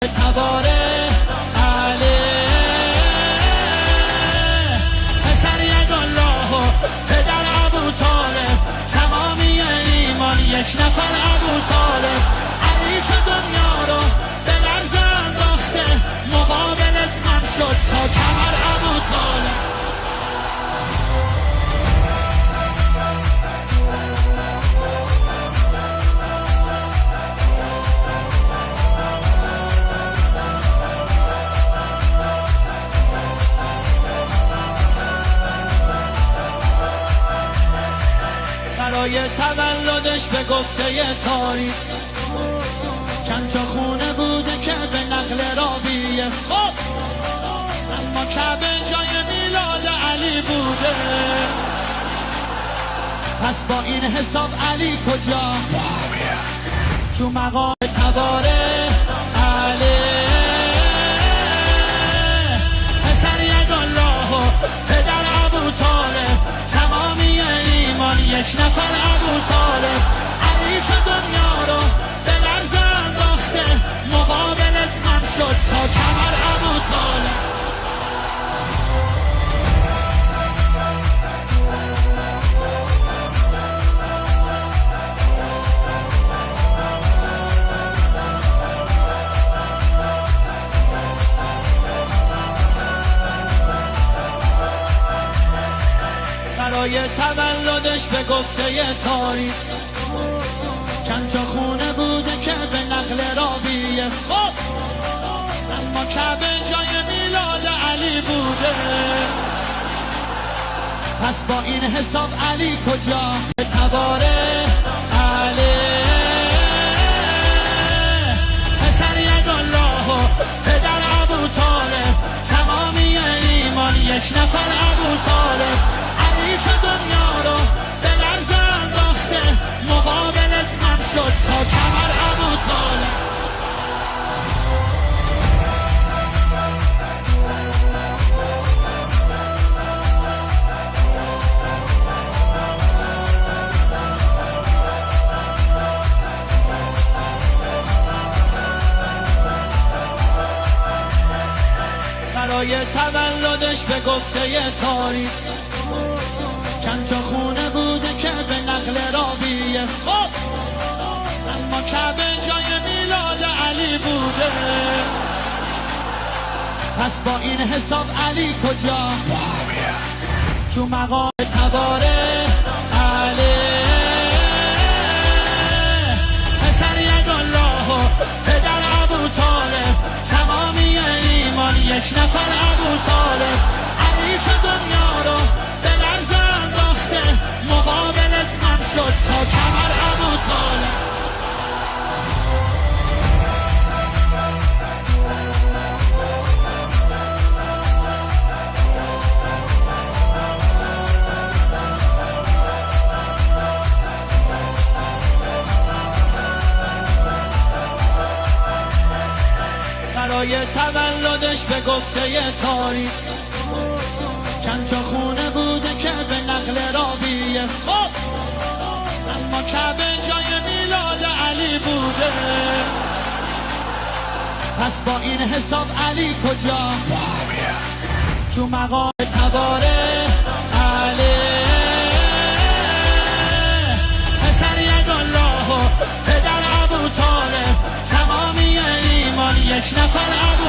تباره علی پسر یدالله و پدر ابو طالب تمامی ایمان یک نفر ابو طالب علی که دنیا رو به لرز انداخته مقابلت هم شد تا کمر ابو طالب برای تولدش به گفته تاریخ چند تا خونه بوده که به نقل رابیه خب اما کعبه جای میلاد علی بوده پس با این حساب علی کجا تو مقام تباره علی پسر یدالله و پدر ابو طالب تمامی ایمان یک نفر ابو طالب علی که دنیا رو به لرز انداخته مقابلت هم شد تا کمر ابو طالب برای تولدش به گفته تاریخ چند تا خونه بوده که به نقل رابیه خب اما کعبه جای میلاد علی بوده پس با این حساب علی کجا تباره علی پسر یدالله و پدر ابو طالب تمامی ایمان یک نفر ابو طالب علی که دنیا رو به لرز انداخته مقابلت هم شد تا کمر ابو طالب برای تولدش به گفته تاریخ چند تا خونه بوده که به نقل رابیه خب اما کعبه جای میلاد علی بوده پس با این حساب علی کجا تو مقام تباره علی پسر یدالله و پدر ابو طالب تمامی ایمان یک نفر ابو طالب علی که دنیا رو به لرز انداخته مقابلت هم شد تا کمر ابو طالب برای تولدش به گفته تاریخ چند تا خونه بوده که به نقل رابیه خب اما کعبه جای میلاد علی بوده پس با این حساب علی کجا تو مقام تباره علی پسر یدالله و پدر ابو طالب تمامی ایمان یک نفر ابو